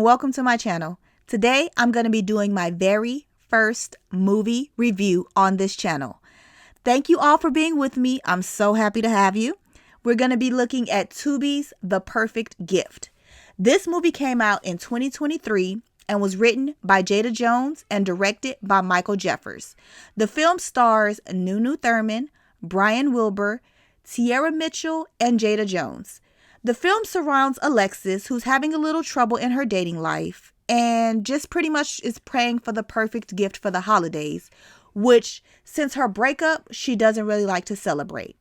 welcome to my channel. Today, I'm going to be doing my very first movie review on this channel. Thank you all for being with me. I'm so happy to have you. We're going to be looking at Tubi's The Perfect Gift. This movie came out in 2023 and was written by Jayda Jones and directed by Michael Jeffers. The film stars Nunu Thurman, Brian Wilbur, Tierra Mitchell, and Jayda Jones. The film surrounds Alexis, who's having a little trouble in her dating life and just pretty much is praying for the perfect gift for the holidays, which, since her breakup, she doesn't really like to celebrate.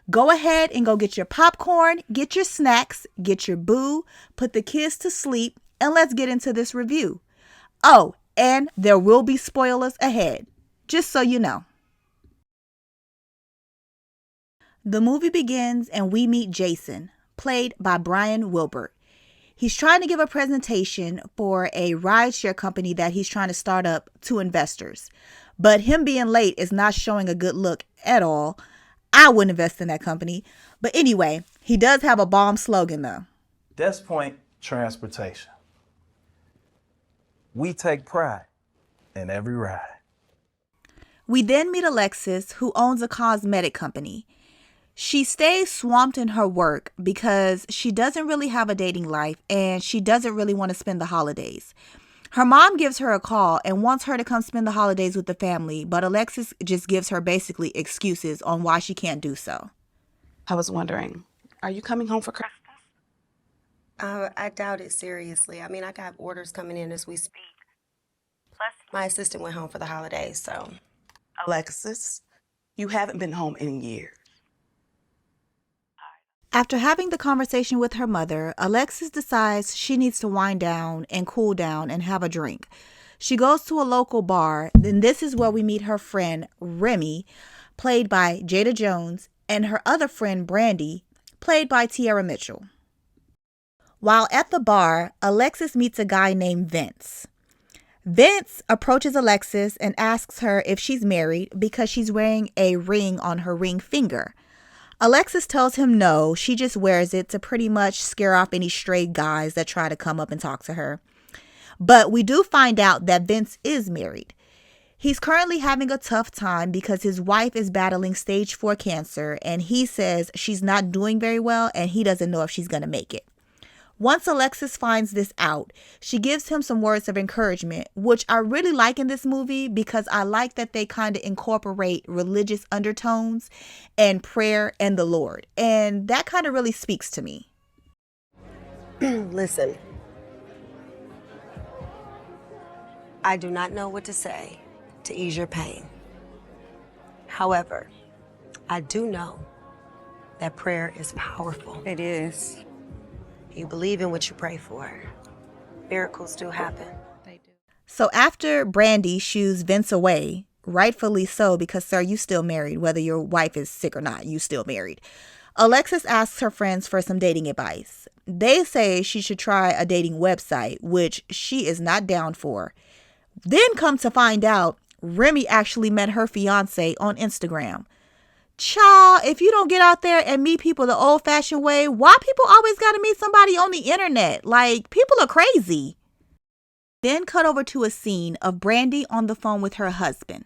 Go ahead and go get your popcorn, get your snacks, get your boo, put the kids to sleep, and let's get into this review. Oh, and there will be spoilers ahead, just so you know. The movie begins and we meet Jason, played by Brian Wilbur. He's trying to give a presentation for a rideshare company that he's trying to start up to investors. But him being late is not showing a good look at all. I wouldn't invest in that company. But anyway, he does have a bomb slogan though. Des Point Transportation. We take pride in every ride. We then meet Alexis, who owns a cosmetic company. She stays swamped in her work because she doesn't really have a dating life and she doesn't really want to spend the holidays. Her mom gives her a call and wants her to come spend the holidays with the family, but Alexis just gives her basically excuses on why she can't do so. I was wondering, are you coming home for Christmas? I doubt it seriously. I mean, I got orders coming in as we speak. Plus, my assistant went home for the holidays, so. Alexis, you haven't been home in years. After having the conversation with her mother, Alexis decides she needs to wind down and cool down and have a drink. She goes to a local bar, then this is where we meet her friend Remy, played by Jayda Jones, and her other friend Brandy, played by Tierra Mitchell. While at the bar, Alexis meets a guy named Vince. Vince approaches Alexis and asks her if she's married because she's wearing a ring on her ring finger. Alexis tells him no, she just wears it to pretty much scare off any stray guys that try to come up and talk to her. But we do find out that Vince is married. He's currently having a tough time because his wife is battling stage 4 cancer and he says she's not doing very well and he doesn't know if she's going to make it. Once Alexis finds this out, she gives him some words of encouragement, which I really like in this movie because I like that they kind of incorporate religious undertones and prayer and the Lord. And that kind of really speaks to me. Listen, I do not know what to say to ease your pain. However, I do know that prayer is powerful. It is. You believe in what you pray for. Miracles do happen. They do. So after Brandy shoos Vince away, rightfully so because, sir, you still married. Whether your wife is sick or not, you still married. Alexis asks her friends for some dating advice. They say she should try a dating website, which she is not down for. Then come to find out, Remy actually met her fiance on Instagram. Child, if you don't get out there and meet people the old-fashioned way, why people always got to meet somebody on the internet? Like, people are crazy. Then cut over to a scene of Brandy on the phone with her husband.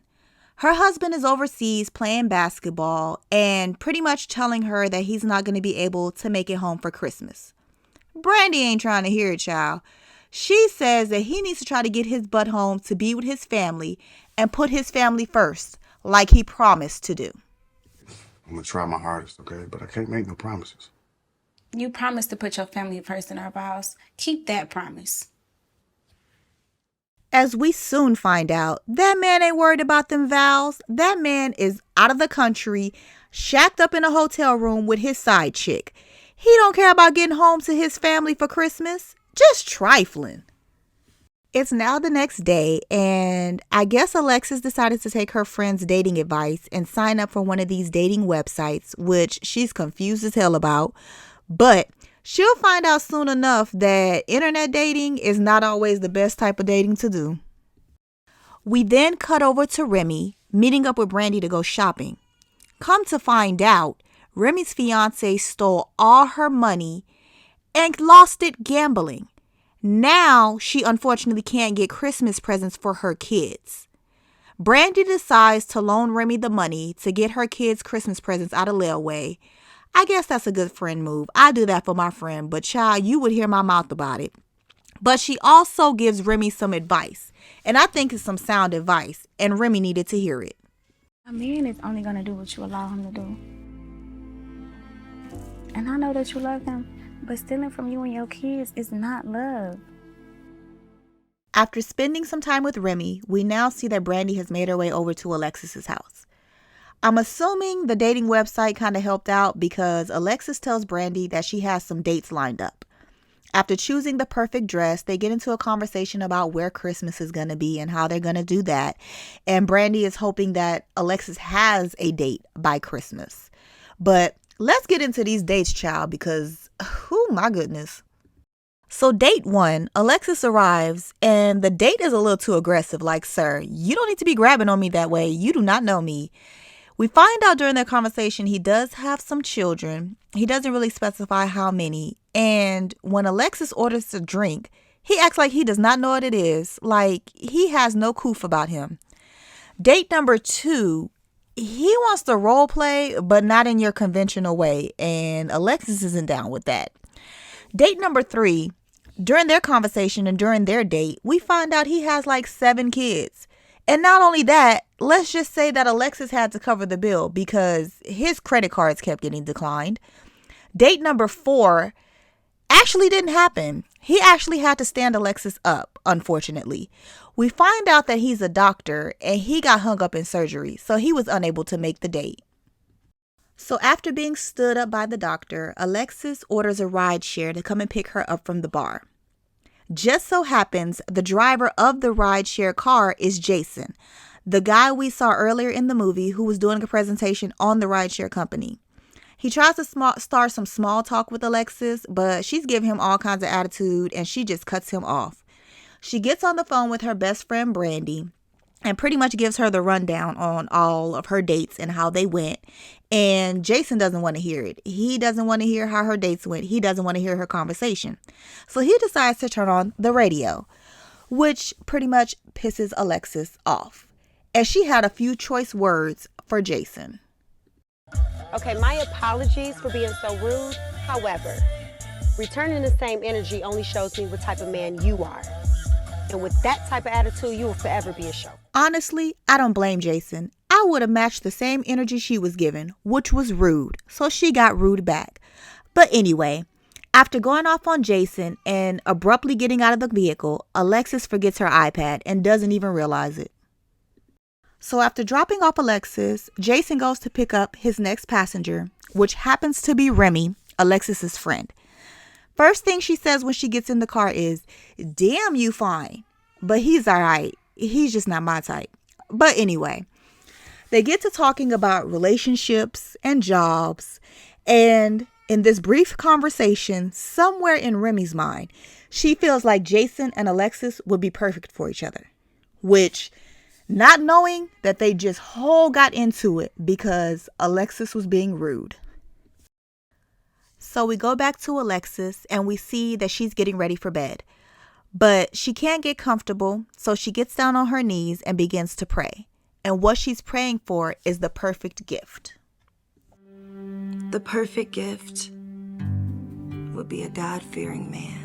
Her husband is overseas playing basketball and pretty much telling her that he's not going to be able to make it home for Christmas. Brandy ain't trying to hear it, child. She says that he needs to try to get his butt home to be with his family and put his family first, like he promised to do. I'm gonna try my hardest, okay? But I can't make no promises. You promised to put your family first in our house. Keep that promise. As we soon find out, that man ain't worried about them vows. That man is out of the country, shacked up in a hotel room with his side chick. He don't care about getting home to his family for Christmas. Just trifling. It's now the next day, and I guess Alexis decided to take her friend's dating advice and sign up for one of these dating websites, which she's confused as hell about. But she'll find out soon enough that internet dating is not always the best type of dating to do. We then cut over to Remy, meeting up with Brandy to go shopping. Come to find out, Remy's fiance stole all her money and lost it gambling. Now she unfortunately can't get Christmas presents for her kids. Brandy decides to loan Remy the money to get her kids Christmas presents out of layaway. I guess that's a good friend move. I do that for my friend, but child, you would hear my mouth about it. But she also gives Remy some advice, and I think it's some sound advice, and Remy needed to hear it. A man is only going to do what you allow him to do. And I know that you love him, but stealing from you and your kids is not love. After spending some time with Remy, we now see that Brandy has made her way over to Alexis's house. I'm assuming the dating website kind of helped out because Alexis tells Brandy that she has some dates lined up. After choosing the perfect dress, they get into a conversation about where Christmas is going to be and how they're going to do that. And Brandy is hoping that Alexis has a date by Christmas. But let's get into these dates, child, because, oh my goodness. So date 1, Alexis arrives and the date is a little too aggressive. Like, sir, you don't need to be grabbing on me that way. You do not know me. We find out during that conversation he does have some children. He doesn't really specify how many. And when Alexis orders a drink, he acts like he does not know what it is. Like he has no coof about him. Date number 2, he wants to role play, but not in your conventional way. And Alexis isn't down with that. Date number 3, during their conversation and during their date, we find out he has like 7 kids. And not only that, let's just say that Alexis had to cover the bill because his credit cards kept getting declined. Date number 4 actually didn't happen. He actually had to stand Alexis up, unfortunately. We find out that he's a doctor and he got hung up in surgery, so he was unable to make the date. So after being stood up by the doctor, Alexis orders a ride share to come and pick her up from the bar. Just so happens the driver of the rideshare car is Jason, the guy we saw earlier in the movie who was doing a presentation on the rideshare company. He tries to start some small talk with Alexis, but she's giving him all kinds of attitude and she just cuts him off. She gets on the phone with her best friend Brandy and pretty much gives her the rundown on all of her dates and how they went. And Jason doesn't want to hear it. He doesn't want to hear how her dates went. He doesn't want to hear her conversation. So he decides to turn on the radio, which pretty much pisses Alexis off, as she had a few choice words for Jason. Okay, my apologies for being so rude. However, returning the same energy only shows me what type of man you are. And with that type of attitude, you will forever be a show. Honestly, I don't blame Jason. I would have matched the same energy she was given, which was rude. So she got rude back. But anyway, after going off on Jason and abruptly getting out of the vehicle, Alexis forgets her iPad and doesn't even realize it. So after dropping off Alexis, Jason goes to pick up his next passenger, which happens to be Remy, Alexis's friend. First thing she says when she gets in the car is, "Damn, you fine." But he's all right. He's just not my type. But anyway, they get to talking about relationships and jobs. And in this brief conversation, somewhere in Remy's mind, she feels like Jason and Alexis would be perfect for each other. Which, not knowing that they just whole got into it because Alexis was being rude. So we go back to Alexis and we see that she's getting ready for bed. But she can't get comfortable, so she gets down on her knees and begins to pray. And what she's praying for is the perfect gift. The perfect gift would be a God-fearing man.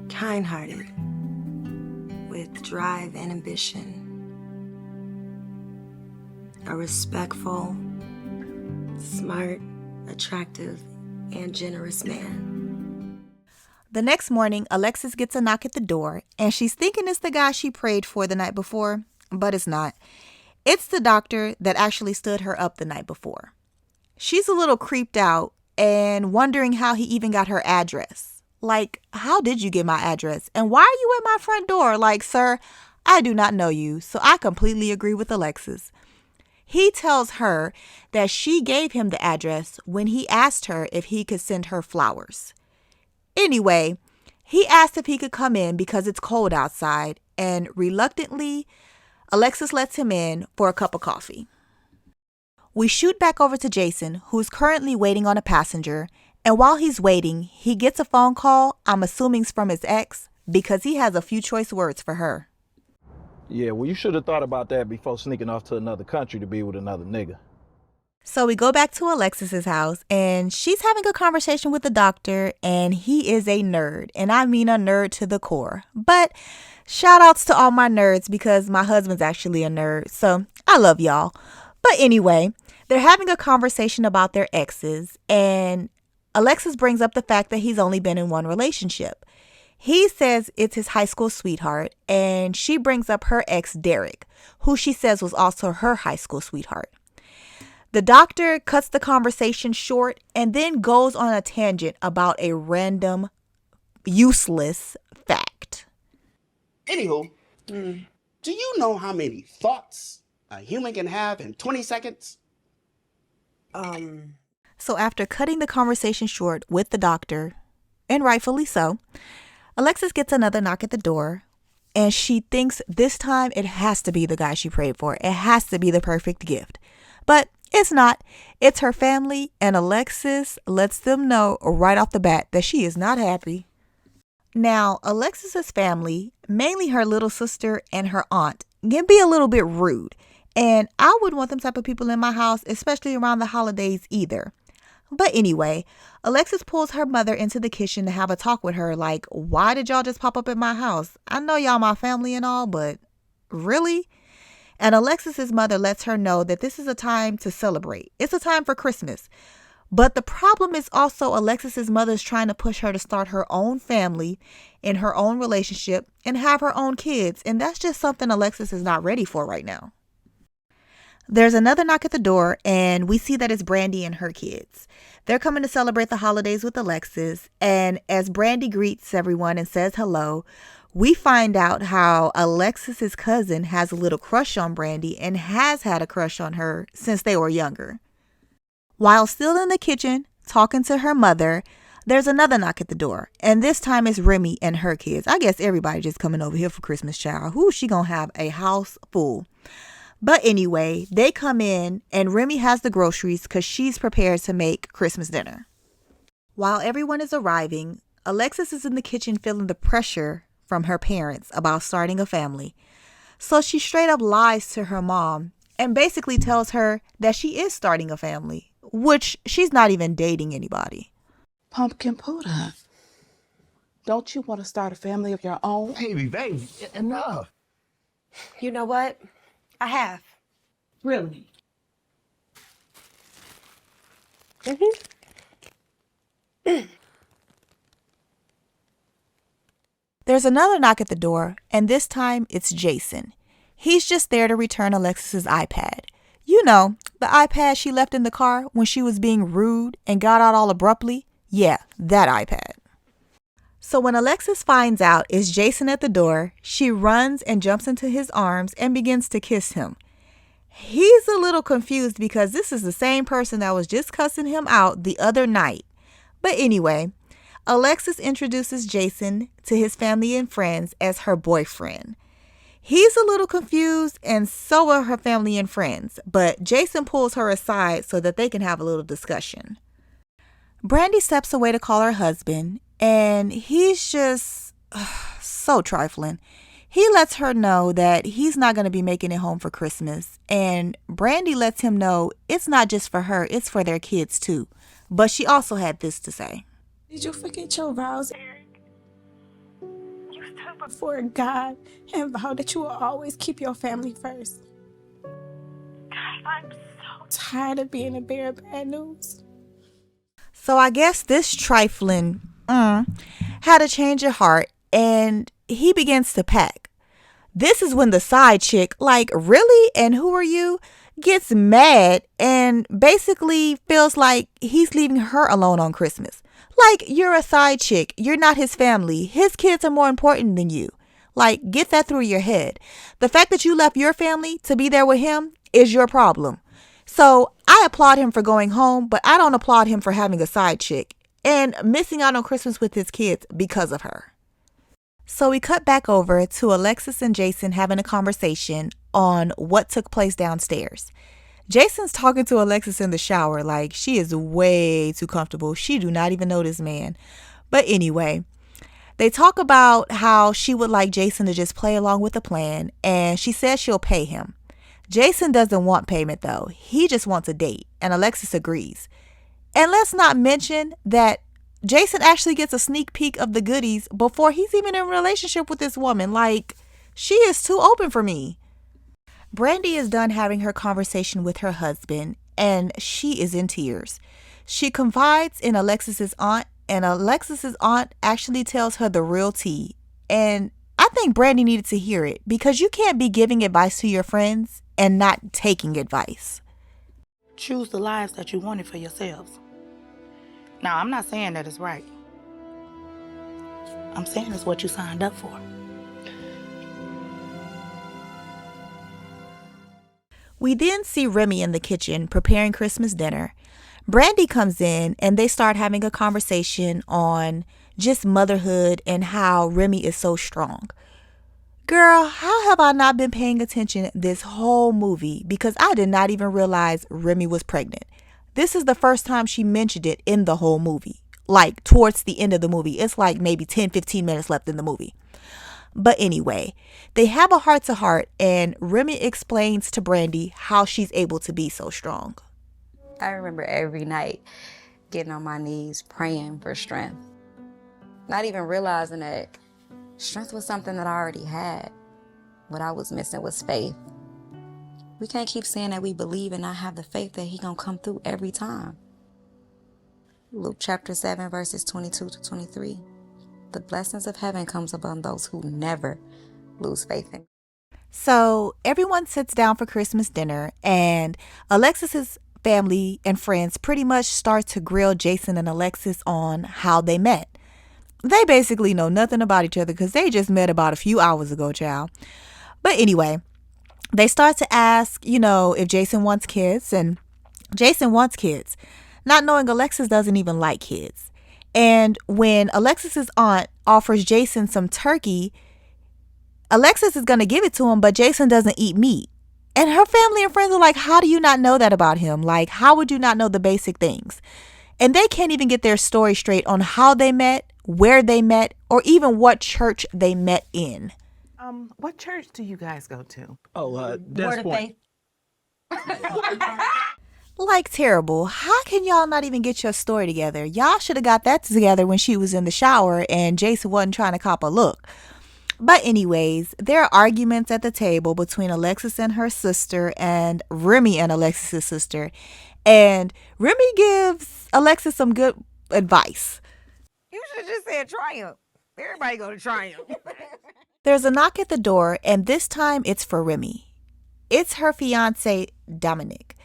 Kind-hearted, with drive and ambition. A respectful, smart, attractive, and generous man. The next morning, Alexis gets a knock at the door, and she's thinking it's the guy she prayed for the night before, but it's not. It's the doctor that actually stood her up the night before. She's a little creeped out and wondering how he even got her address. Like, how did you get my address? And why are you at my front door? Like, sir, I do not know you, so I completely agree with Alexis. He tells her that she gave him the address when he asked her if he could send her flowers. Anyway, he asked if he could come in because it's cold outside, and reluctantly, Alexis lets him in for a cup of coffee. We shoot back over to Jason, who's currently waiting on a passenger, And while he's waiting, he gets a phone call, I'm assuming it's from his ex, because he has a few choice words for her. Yeah, well, you should have thought about that before sneaking off to another country to be with another nigga. So we go back to Alexis's house, and she's having a conversation with the doctor, and he is a nerd, and I mean a nerd to the core. But shout outs to all my nerds, because my husband's actually a nerd, so I love y'all. But anyway, they're having a conversation about their exes, and Alexis brings up the fact that he's only been in one relationship. He says it's his high school sweetheart, and she brings up her ex, Derek, who she says was also her high school sweetheart. The doctor cuts the conversation short and then goes on a tangent about a random, useless fact. Anywho, do you know how many thoughts a human can have in 20 seconds? So after cutting the conversation short with the doctor, and rightfully so, Alexis gets another knock at the door, and she thinks this time it has to be the guy she prayed for. It has to be the perfect gift. But it's not. It's her family, and Alexis lets them know right off the bat that she is not happy. Now, Alexis's family, mainly her little sister and her aunt, can be a little bit rude. And I wouldn't want them type of people in my house, especially around the holidays either. But anyway, Alexis pulls her mother into the kitchen to have a talk with her like, why did y'all just pop up at my house? I know y'all my family and all, but really? And Alexis's mother lets her know that this is a time to celebrate. It's a time for Christmas. But the problem is also Alexis's mother's trying to push her to start her own family in her own relationship and have her own kids. And that's just something Alexis is not ready for right now. There's another knock at the door, and we see that it's Brandy and her kids. They're coming to celebrate the holidays with Alexis. And as Brandy greets everyone and says hello, we find out how Alexis's cousin has a little crush on Brandy and has had a crush on her since they were younger. While still in the kitchen talking to her mother, there's another knock at the door, and this time it's Remy and her kids. I guess everybody just coming over here for Christmas, child. Who she gonna have a house full? But anyway, they come in and Remy has the groceries because she's prepared to make Christmas dinner. While everyone is arriving, Alexis is in the kitchen feeling the pressure from her parents about starting a family. So she straight up lies to her mom and basically tells her that she is starting a family, which she's not even dating anybody. Pumpkin Pudding, don't you want to start a family of your own? Baby, enough. You know what? I have. Really? There's another knock at the door, and this time it's Jason. He's just there to return Alexis's iPad. You know, the iPad she left in the car when she was being rude and got out all abruptly. Yeah, that iPad. So when Alexis finds out it's Jason at the door, she runs and jumps into his arms and begins to kiss him. He's a little confused because this is the same person that was just cussing him out the other night. But anyway, Alexis introduces Jason to his family and friends as her boyfriend. He's a little confused, and so are her family and friends, but Jason pulls her aside so that they can have a little discussion. Brandy steps away to call her husband, and he's just so trifling. He lets her know that he's not going to be making it home for Christmas, and Brandy lets him know it's not just for her, it's for their kids too. But she also had this to say. Did you forget your vows, Eric? You stood before God and vowed that you will always keep your family first. I'm so tired of being a bearer of bad news. So I guess this trifling had a change of heart, and he begins to pack. This is when the side chick, like, really? And who are you? Gets mad and basically feels like he's leaving her alone on Christmas. Like, you're a side chick. You're not his family. His kids are more important than you. Like, get that through your head. The fact that you left your family to be there with him is your problem. So I applaud him for going home, but I don't applaud him for having a side chick and missing out on Christmas with his kids because of her. So we cut back over to Alexis and Jason having a conversation on what took place downstairs. Jason's talking to Alexis in the shower like she is way too comfortable. She do not even know this man. But anyway, they talk about how she would like Jason to just play along with the plan, and she says she'll pay him. Jason doesn't want payment though. He just wants a date, and Alexis agrees. And let's not mention that Jason actually gets a sneak peek of the goodies before he's even in a relationship with this woman. Like, she is too open for me. Brandy is done having her conversation with her husband, and she is in tears. She confides in Alexis's aunt, and Alexis's aunt actually tells her the real tea. And I think Brandy needed to hear it, because you can't be giving advice to your friends and not taking advice. Choose the lives that you wanted for yourselves. Now, I'm not saying that it's right. I'm saying it's what you signed up for. We then see Remy in the kitchen preparing Christmas dinner. Brandy comes in and they start having a conversation on just motherhood and how Remy is so strong. Girl, how have I not been paying attention this whole movie? Because I did not even realize Remy was pregnant. This is the first time she mentioned it in the whole movie. Like towards the end of the movie. It's like maybe 10-15 minutes left in the movie. But anyway, they have a heart-to-heart, and Remy explains to Brandy how she's able to be so strong. I remember every night getting on my knees praying for strength. Not even realizing that strength was something that I already had. What I was missing was faith. We can't keep saying that we believe and not have the faith that He gonna come through every time. Luke chapter 7 verses 22 to 23. The blessings of heaven comes upon those who never lose faith in. So everyone sits down for Christmas dinner, and Alexis's family and friends pretty much start to grill Jason and Alexis on how they met. They basically know nothing about each other because they just met about a few hours ago, child. But anyway, they start to ask, if Jason wants kids, and Jason wants kids, not knowing Alexis doesn't even like kids. And when Alexis's aunt offers Jason some turkey, Alexis is going to give it to him, but Jason doesn't eat meat. And her family and friends are like, how do you not know that about him? Like, how would you not know the basic things? And they can't even get their story straight on how they met, where they met, or even what church they met in. What church do you guys go to? Oh, that's point. Like, terrible. How can y'all not even get your story together? Y'all should have got that together when she was in the shower and Jason wasn't trying to cop a look. But anyways, there are arguments at the table between Alexis and her sister and Remy and Alexis's sister. And Remy gives Alexis some good advice. You should have just said triumph. Everybody go to triumph. There's a knock at the door, and this time it's for Remy. It's her fiance, Dominic.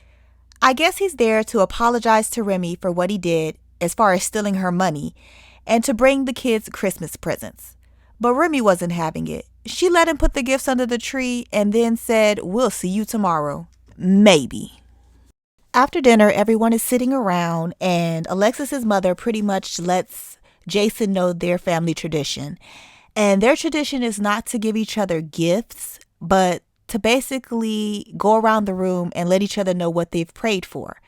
I guess he's there to apologize to Remy for what he did as far as stealing her money and to bring the kids Christmas presents. But Remy wasn't having it. She let him put the gifts under the tree and then said, "We'll see you tomorrow. Maybe." After dinner, everyone is sitting around, and Alexis's mother pretty much lets Jason know their family tradition. And their tradition is not to give each other gifts, but to basically go around the room and let each other know what they've prayed for.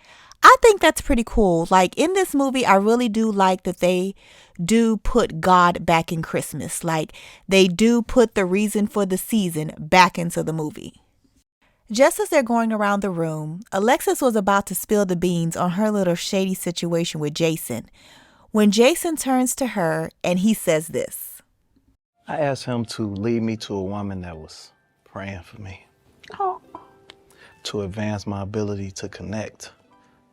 I think that's pretty cool. Like, in this movie, I really do like that they do put God back in Christmas. Like, they do put the reason for the season back into the movie. Just as they're going around the room, Alexis was about to spill the beans on her little shady situation with Jason, when Jason turns to her and he says this. I asked him to lead me to a woman that was praying for me. Oh. To advance my ability to connect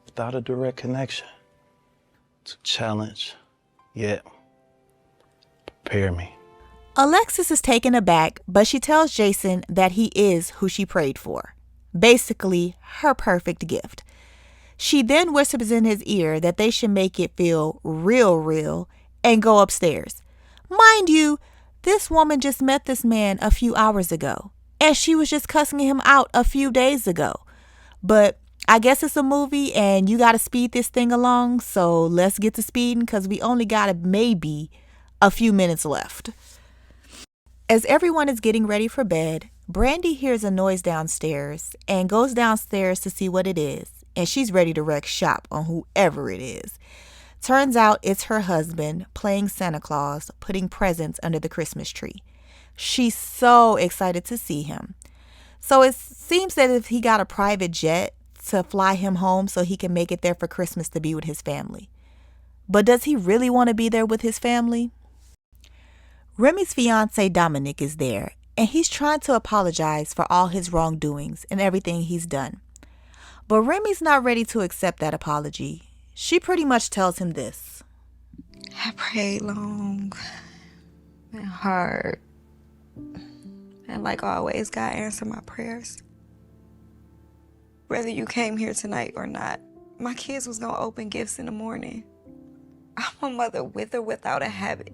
without a direct connection. To challenge, yet prepare me. Alexis is taken aback, but she tells Jason that he is who she prayed for. Basically, her perfect gift. She then whispers in his ear that they should make it feel real and go upstairs. Mind you, this woman just met this man a few hours ago, and she was just cussing him out a few days ago. But I guess it's a movie and you got to speed this thing along, so let's get to speeding because we only got maybe a few minutes left. As everyone is getting ready for bed, Brandy hears a noise downstairs and goes downstairs to see what it is, and she's ready to wreck shop on whoever it is. Turns out it's her husband playing Santa Claus, putting presents under the Christmas tree. She's so excited to see him. So it seems that if he got a private jet to fly him home so he can make it there for Christmas to be with his family. But does he really want to be there with his family? Remy's fiance Dominic is there, and he's trying to apologize for all his wrongdoings and everything he's done. But Remy's not ready to accept that apology. She pretty much tells him this. I prayed long and hard. And like always, God answered my prayers. Whether you came here tonight or not, my kids was gonna open gifts in the morning. I'm a mother with or without a habit.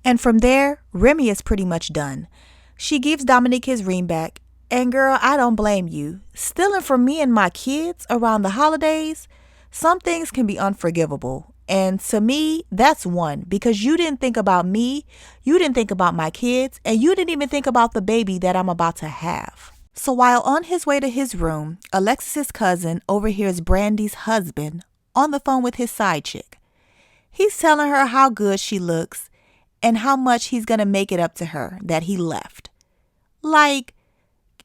And from there, Remy is pretty much done. She gives Dominic his ring back. And girl, I don't blame you. Stealing from me and my kids around the holidays, some things can be unforgivable. And to me, that's one, because you didn't think about me, you didn't think about my kids, and you didn't even think about the baby that I'm about to have. So while on his way to his room, Alexis's cousin overhears Brandy's husband on the phone with his side chick. He's telling her how good she looks and how much he's going to make it up to her that he left. Like,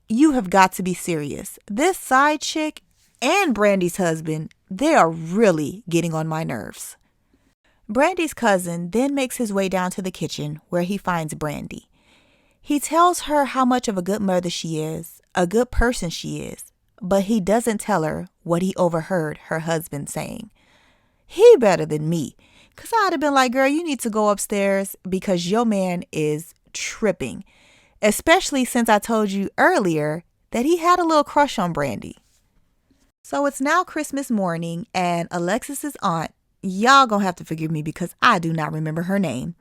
you have got to be serious. This side chick and Brandy's husband, they are really getting on my nerves. Brandy's cousin then makes his way down to the kitchen where he finds Brandy. He tells her how much of a good mother she is, a good person she is, but he doesn't tell her what he overheard her husband saying. He better than me, because I'd have been like, girl, you need to go upstairs because your man is tripping, especially since I told you earlier that he had a little crush on Brandy. So it's now Christmas morning, and Alexis's aunt, y'all gonna have to forgive me because I do not remember her name,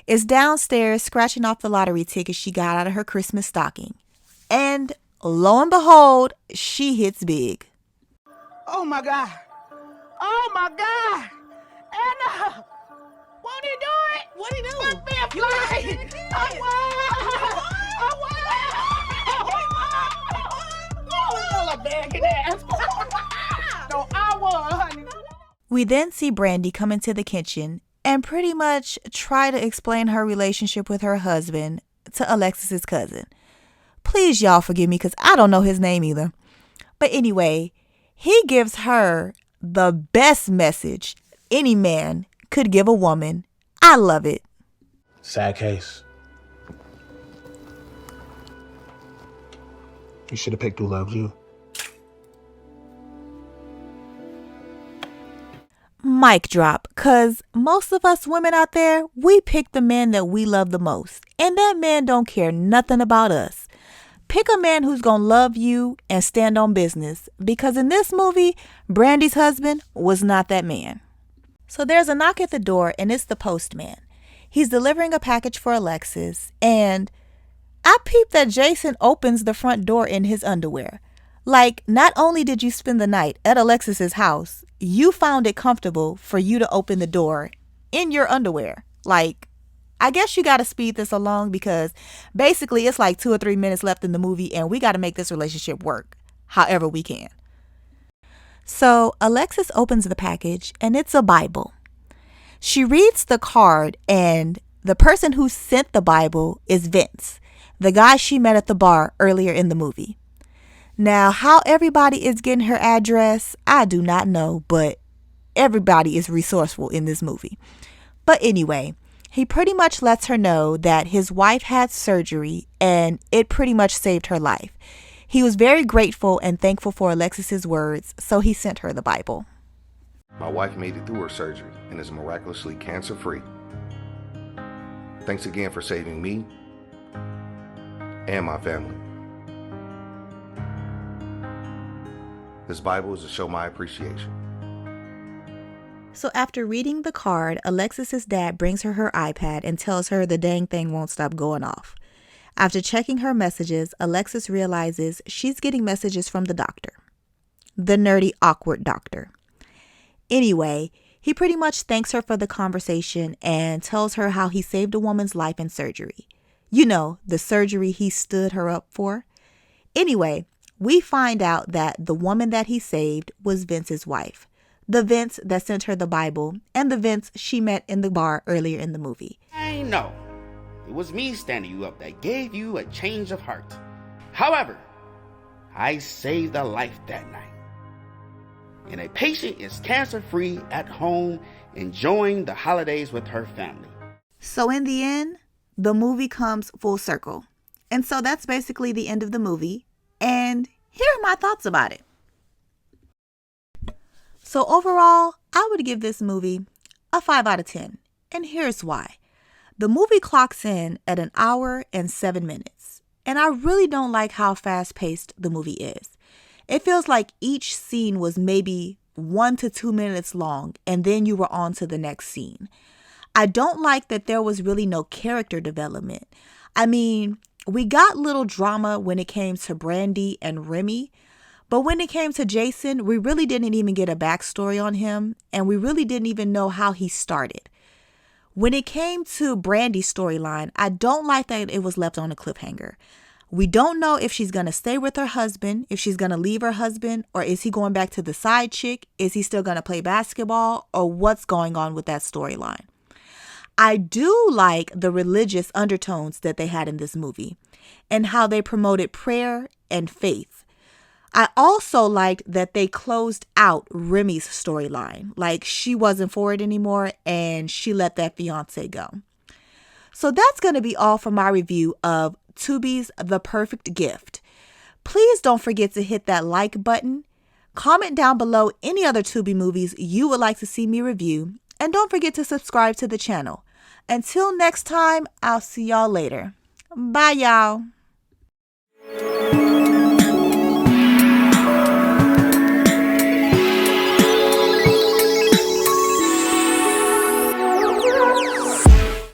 is downstairs scratching off the lottery ticket she got out of her Christmas stocking. And lo and behold, she hits big. Oh my God. Oh my God. Anna. Won't he do it? What he do? Let me apply. I won. Oh, bagging ass. No, I won, honey. We then see Brandy come into the kitchen and pretty much try to explain her relationship with her husband to Alexis's cousin. Please, y'all, forgive me because I don't know his name either. But anyway, he gives her the best message any man could give a woman. I love it. Sad case. You should have picked who loved you. Mic drop, because most of us women out there, we pick the man that we love the most. And that man don't care nothing about us. Pick a man who's going to love you and stand on business. Because in this movie, Brandy's husband was not that man. So there's a knock at the door, and it's the postman. He's delivering a package for Alexis, and I peeped that Jason opens the front door in his underwear. Like, not only did you spend the night at Alexis's house, you found it comfortable for you to open the door in your underwear. Like, I guess you got to speed this along because basically it's like 2 or 3 minutes left in the movie and we got to make this relationship work however we can. So Alexis opens the package and it's a Bible. She reads the card and the person who sent the Bible is Vince, the guy she met at the bar earlier in the movie. Now, how everybody is getting her address, I do not know, but everybody is resourceful in this movie. But anyway, he pretty much lets her know that his wife had surgery and it pretty much saved her life. He was very grateful and thankful for Alexis's words, so he sent her the Bible. My wife made it through her surgery and is miraculously cancer-free. Thanks again for saving me and my family. This Bible is to show my appreciation. So after reading the card, Alexis's dad brings her her iPad and tells her the dang thing won't stop going off. After checking her messages, Alexis realizes she's getting messages from the doctor. The nerdy, awkward doctor. Anyway, he pretty much thanks her for the conversation and tells her how he saved a woman's life in surgery. You know, the surgery he stood her up for. Anyway, we find out that the woman that he saved was Vince's wife. The Vince that sent her the Bible and the Vince she met in the bar earlier in the movie. I know. It was me standing you up that gave you a change of heart. However, I saved a life that night. And a patient is cancer-free at home, enjoying the holidays with her family. So in the end, the movie comes full circle. And so that's basically the end of the movie. And here are my thoughts about it. So overall, I would give this movie a 5 out of 10. And here's why. The movie clocks in at 1 hour and 7 minutes. And I really don't like how fast-paced the movie is. It feels like each scene was maybe 1 to 2 minutes long, and then you were on to the next scene. I don't like that there was really no character development. I mean, we got little drama when it came to Brandy and Remy, but when it came to Jason, we really didn't even get a backstory on him, and we really didn't even know how he started. When it came to Brandy's storyline, I don't like that it was left on a cliffhanger. We don't know if she's going to stay with her husband, if she's going to leave her husband, or is he going back to the side chick? Is he still going to play basketball, or what's going on with that storyline? I do like the religious undertones that they had in this movie and how they promoted prayer and faith. I also liked that they closed out Remy's storyline. Like, she wasn't for it anymore and she let that fiance go. So that's going to be all for my review of Tubi's The Perfect Gift. Please don't forget to hit that like button. Comment down below any other Tubi movies you would like to see me review. And don't forget to subscribe to the channel. Until next time, I'll see y'all later. Bye, y'all.